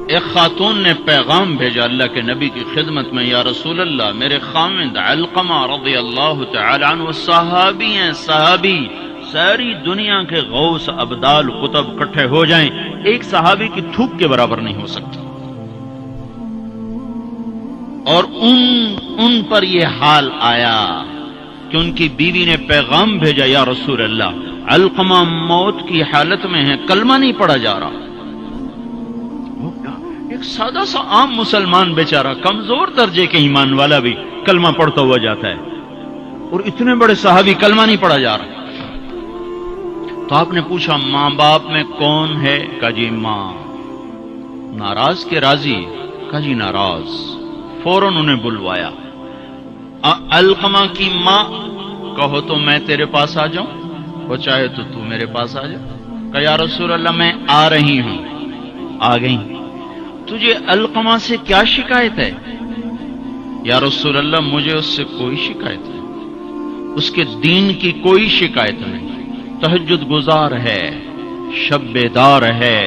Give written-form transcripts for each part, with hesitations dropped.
ایک خاتون نے پیغام بھیجا اللہ کے نبی کی خدمت میں، یا رسول اللہ میرے خاوند علقمہ رضی اللہ تعالی عنہ صحابی ہیں، صحابی، ساری دنیا کے غوث ابدال قطب اکٹھے ہو جائیں ایک صحابی کی تھوک کے برابر نہیں ہو سکتی، اور ان پر یہ حال آیا کہ ان کی بیوی نے پیغام بھیجا، یا رسول اللہ علقمہ موت کی حالت میں ہے، کلمہ نہیں پڑھا جا رہا۔ ایک سادہ سا عام مسلمان بیچارہ کمزور درجے کے ایمان والا بھی کلمہ پڑھتا ہوا جاتا ہے، اور اتنے بڑے صحابی کلمہ نہیں پڑھا جا رہا۔ تو آپ نے پوچھا ماں باپ میں کون ہے؟ کہا جی ماں۔ ناراض کے راضی؟ کہا جی ناراض۔ فوراً انہیں بلوایا۔ علقمہ کی ماں، کہو تو میں تیرے پاس آ جاؤں، وہ چاہے تو میرے پاس آ جا۔ کہا یا رسول اللہ میں آ رہی ہوں۔ آ گئی۔ تجھے علقمہ سے کیا شکایت ہے؟ یا رسول اللہ مجھے اس سے کوئی شکایت نہیں، اس کے دین کی کوئی شکایت نہیں، تہجد گزار ہے، شب بیدار ہے،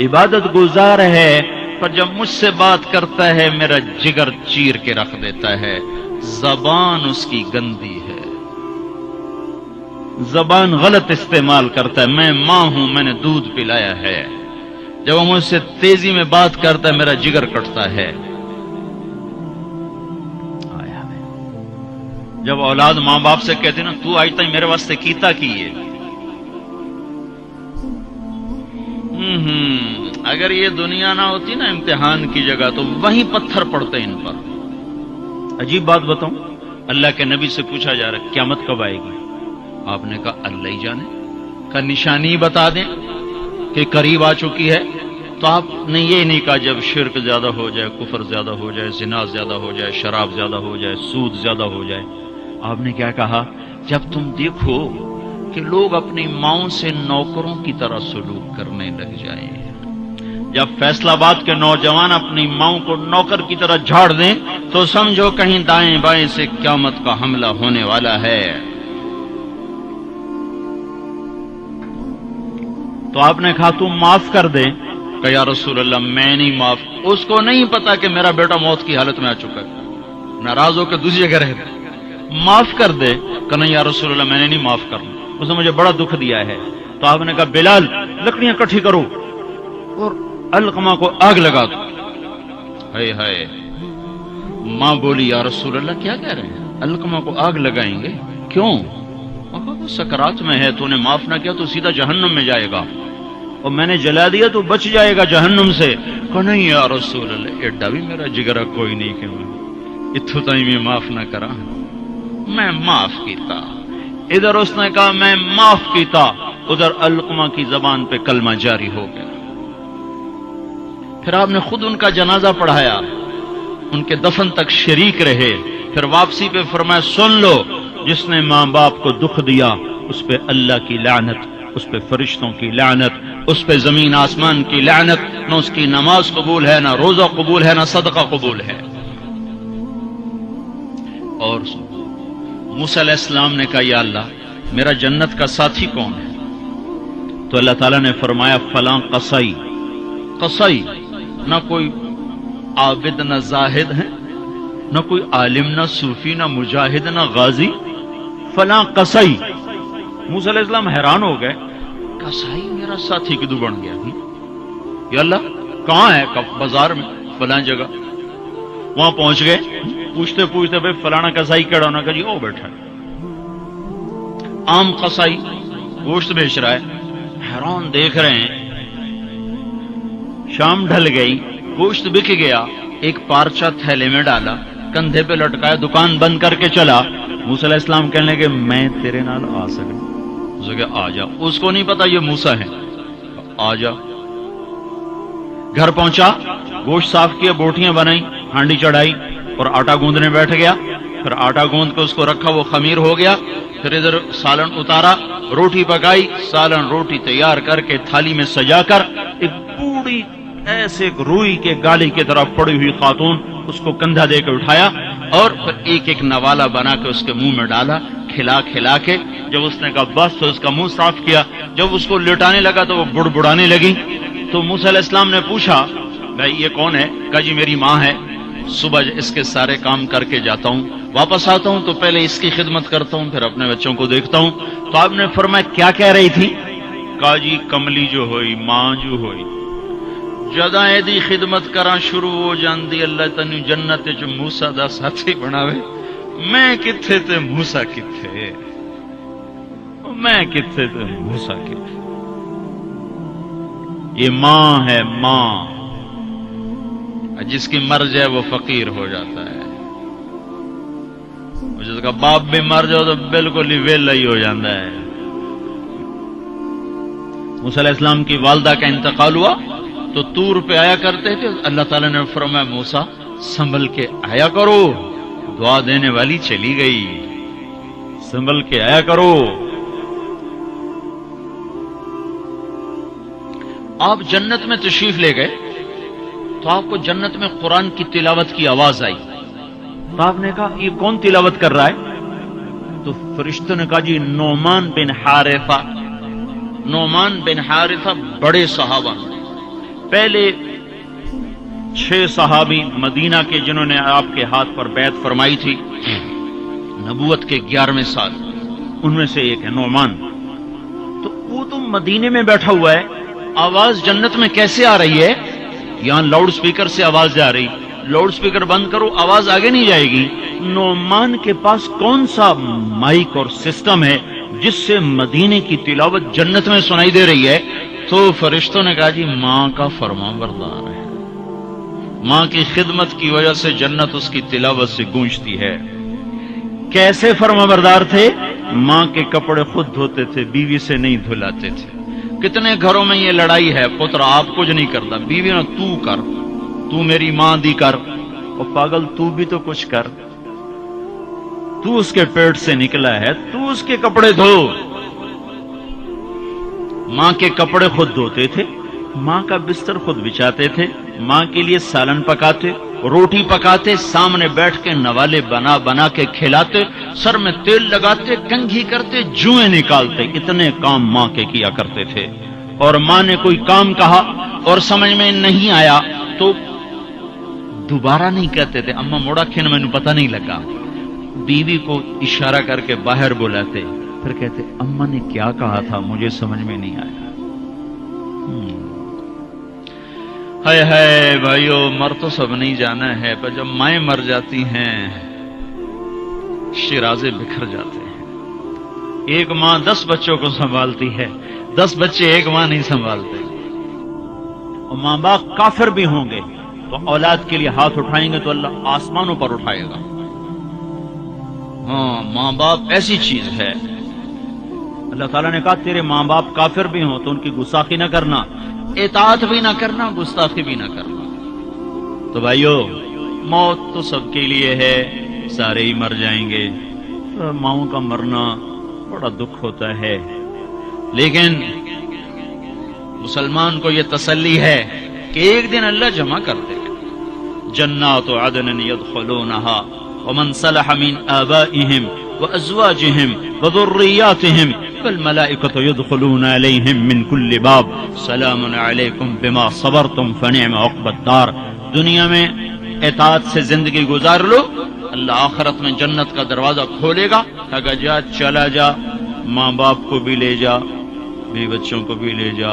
عبادت گزار ہے، پر جب مجھ سے بات کرتا ہے میرا جگر چیر کے رکھ دیتا ہے، زبان اس کی گندی ہے، زبان غلط استعمال کرتا ہے، میں ماں ہوں، میں نے دودھ پلایا ہے، جب وہ مجھ سے تیزی میں بات کرتا ہے میرا جگر کٹتا ہے۔ جب اولاد ماں باپ سے کہتے نا تو آج تک میرے واسطے کیتا کی ہے، اگر یہ دنیا نہ ہوتی نا امتحان کی جگہ تو وہیں پتھر پڑتے ان پر۔ عجیب بات بتاؤں، اللہ کے نبی سے پوچھا جا رہا ہے قیامت کب آئے گی؟ آپ نے کہا اللہ ہی جانے، کا نشانی بتا دیں کہ قریب آ چکی ہے؟ تو آپ نے یہ نہیں کہا جب شرک زیادہ ہو جائے، کفر زیادہ ہو جائے، زنا زیادہ ہو جائے، شراب زیادہ ہو جائے، سود زیادہ ہو جائے۔ آپ نے کیا کہا؟ جب تم دیکھو کہ لوگ اپنی ماؤں سے نوکروں کی طرح سلوک کرنے لگ جائیں، جب فیصل آباد کے نوجوان اپنی ماؤں کو نوکر کی طرح جھاڑ دیں تو سمجھو کہیں دائیں بائیں سے قیامت کا حملہ ہونے والا ہے۔ تو آپ نے کہا تم معاف کر دے؟ کہ یا رسول اللہ میں نہیں معاف، اس کو نہیں پتا کہ میرا بیٹا موت کی حالت میں آ چکا ہے، ناراض ہو کے دوسری جگہ رہتا، معاف کر دے۔ کہ نہیں یا رسول اللہ میں نے نہیں معاف کرنا، اس نے مجھے بڑا دکھ دیا ہے۔ تو آپ نے کہا بلال لکڑیاں اکٹھی کرو اور علقمہ کو آگ لگا دو۔ ہائے ہائے، ماں بولی یا رسول اللہ کیا کہہ رہے ہیں، علقمہ کو آگ لگائیں گے؟ کیوں؟ وہ سکرات میں ہے، تو نے معاف نہ کیا تو سیدھا جہنم میں جائے گا، اور میں نے جلا دیا تو بچ جائے گا جہنم سے۔ کہ نہیں یا رسول اللہ ایڈا بھی میرا جگرا کوئی نہیں کہ میں اتھو تائیں میں معاف نہ کرا، میں معاف کیتا۔ ادھر اس نے کہا میں معاف کیتا، ادھر علقمہ کی زبان پہ کلمہ جاری ہو گیا۔ پھر آپ نے خود ان کا جنازہ پڑھایا، ان کے دفن تک شریک رہے، پھر واپسی پہ فرمایا سن لو، جس نے ماں باپ کو دکھ دیا اس پہ اللہ کی لعنت، اس پہ فرشتوں کی لعنت، اس پہ زمین آسمان کی لعنت، نہ اس کی نماز قبول ہے، نہ روزہ قبول ہے، نہ صدقہ قبول ہے۔ اور موسیٰ علیہ السلام نے کہا یا اللہ میرا جنت کا ساتھی کون ہے؟ تو اللہ تعالیٰ نے فرمایا فلاں قصائی۔ قصائی نہ کوئی عابد نہ زاہد ہے، نہ کوئی عالم نہ صوفی نہ مجاہد نہ غازی، فلاں قصائی۔ موسیٰ علیہ السلام حیران ہو گئے، قصائی میرا ساتھی کدو بن گیا؟ یا اللہ کہاں ہے؟ بازار میں فلاں جگہ۔ وہاں پہنچ گئے، پوچھتے پوچھتے بھائی فلانا قصائی کیڑا ہونا؟ کہ جی او بیٹھا ہے۔ عام قصائی گوشت بیچ رہا ہے، حیران دیکھ رہے ہیں۔ شام ڈھل گئی، گوشت بک گیا، ایک پارچہ تھیلے میں ڈالا، کندھے پہ لٹکایا، دکان بند کر کے چلا۔ موسیٰ علیہ السلام کہنے لگے میں تیرے نال آ سکتا؟ اسے کہ آ جا۔ اس کو نہیں پتا یہ موسیٰ ہے، آ جا۔ گھر پہنچا، گوشت صاف کیا، بوٹیاں بنائی، ہانڈی چڑھائی اور آٹا گوندنے بیٹھ گیا۔ پھر آٹا گوند کے اس کو رکھا، وہ خمیر ہو گیا۔ پھر ادھر سالن اتارا، روٹی پکائی، سالن روٹی تیار کر کے تھالی میں سجا کر ایک بوڑھی ایسے روئی کے گالی کی طرف پڑی ہوئی خاتون، اس کو کندھا دے کے اٹھایا اور پھر ایک ایک نوالا بنا کے اس کے منہ میں ڈالا، کھلا کھلا کے۔ جب اس نے کہا بس تو اس کا منہ صاف کیا۔ جب اس کو لٹانے لگا تو وہ بڑبڑانے لگی۔ تو موسیٰ علیہ السلام نے پوچھا بھائی یہ کون ہے؟ کہا جی میری ماں ہے، صبح اس کے سارے کام کر کے جاتا ہوں، واپس آتا ہوں تو پہلے اس کی خدمت کرتا ہوں، پھر اپنے بچوں کو دیکھتا ہوں۔ تو آپ نے فرمایا کیا کہہ رہی تھی؟ کہا جی کملی جو ہوئی، ماں جو ہوئی، جداں دی خدمت کراں شروع ہو جاندی اللہ تینوں جنت وچ موسیٰ دا ساتھی بناوے، میں کتھے تے موسیٰ کتھے، میں کتھے تے موسیٰ کتھے۔ یہ ماں ہے، ماں، جس کی مر جائے وہ فقیر ہو جاتا ہے، جس کا باپ بھی مر جاؤ تو بالکل ہی ویلا ہی ہو جاتا ہے۔ موسیٰ علیہ السلام کی والدہ کا انتقال ہوا تو طور پہ آیا کرتے تھے، اللہ تعالیٰ نے فرمایا موسیٰ سنبھل کے آیا کرو، دعا دینے والی چلی گئی، سنبھل کے آیا کرو۔ آپ جنت میں تشریف لے گئے تو آپ کو جنت میں قرآن کی تلاوت کی آواز آئی، تو آپ نے کہا یہ کون تلاوت کر رہا ہے؟ تو فرشتوں نے کہا جی نعمان بن حارثہ۔ نعمان بن حارثہ بڑے صحابہ، پہلے 6 صحابی مدینہ کے جنہوں نے آپ کے ہاتھ پر بیعت فرمائی تھی نبوت کے 11ویں سال، ان میں سے ایک ہے نعمان۔ تو وہ تو مدینے میں بیٹھا ہوا ہے، آواز جنت میں کیسے آ رہی ہے؟ یہاں لاؤڈ سپیکر سے آواز جا رہی، لاؤڈ سپیکر بند کرو آواز آگے نہیں جائے گی۔ نعمان کے پاس کون سا مائک اور سسٹم ہے جس سے مدینے کی تلاوت جنت میں سنائی دے رہی ہے؟ تو فرشتوں نے کہا جی ماں کا فرما بردار ہے، ماں کی خدمت کی وجہ سے جنت اس کی تلاوت سے گونجتی ہے۔ کیسے فرما بردار تھے؟ ماں کے کپڑے خود دھوتے تھے، بیوی سے نہیں دھلاتے تھے۔ کتنے گھروں میں یہ لڑائی ہے، پتر آپ کچھ نہیں کرتا، بیوی نے تو کر، تو میری ماں دی کر، اور پاگل تو بھی تو کچھ کر، تو اس کے پیٹ سے نکلا ہے، تو اس کے کپڑے دھو۔ ماں کے کپڑے خود دھوتے تھے، ماں کا بستر خود بچھاتے تھے، ماں کے لیے سالن پکاتے، روٹی پکاتے، سامنے بیٹھ کے نوالے بنا بنا کے کھلاتے، سر میں تیل لگاتے، کنگھی کرتے، جوئیں نکالتے، اتنے کام ماں کے کیا کرتے تھے۔ اور ماں نے کوئی کام کہا اور سمجھ میں نہیں آیا تو دوبارہ نہیں کہتے تھے اماں موڑا کھن مینوں پتہ نہیں لگا، بیوی کو اشارہ کر کے باہر بلاتے، پھر کہتے اماں نے کیا کہا تھا مجھے سمجھ میں نہیں آیا۔ ہائے ہائے بھائیو، مر تو سب نہیں جانا ہے، پر جب مائیں مر جاتی ہیں شیرازے بکھر جاتے ہیں۔ ایک ماں 10 بچوں کو سنبھالتی ہے، 10 بچے ایک ماں نہیں سنبھالتے۔ اور ماں باپ کافر بھی ہوں گے تو اولاد کے لیے ہاتھ اٹھائیں گے تو اللہ آسمانوں پر اٹھائے گا۔ ہاں، ماں باپ ایسی چیز ہے، اللہ تعالیٰ نے کہا تیرے ماں باپ کافر بھی ہوں تو ان کی گستاخی نہ کرنا، اطاعت بھی نہ کرنا، گستاخی بھی نہ کرنا۔ تو بھائیو، موت تو سب کے لیے ہے، سارے ہی مر جائیں گے، ماؤں کا مرنا بڑا دکھ ہوتا ہے، لیکن مسلمان کو یہ تسلی ہے کہ ایک دن اللہ جمع کر دے گا۔ جنات عدن يدخلونها ومن صلح من آبائهم وأزواجهم وذرياتهم والملائكة يدخلون عليهم من كل باب سلام عليكم بما صبرتم فنعم عقبى الدار۔ دنیا میں اطاعت سے زندگی گزار لو، اللہ آخرت میں جنت کا دروازہ کھولے گا، اگر جا چلا جا، ماں باپ کو بھی لے جا، بیوی بچوں کو بھی لے جا۔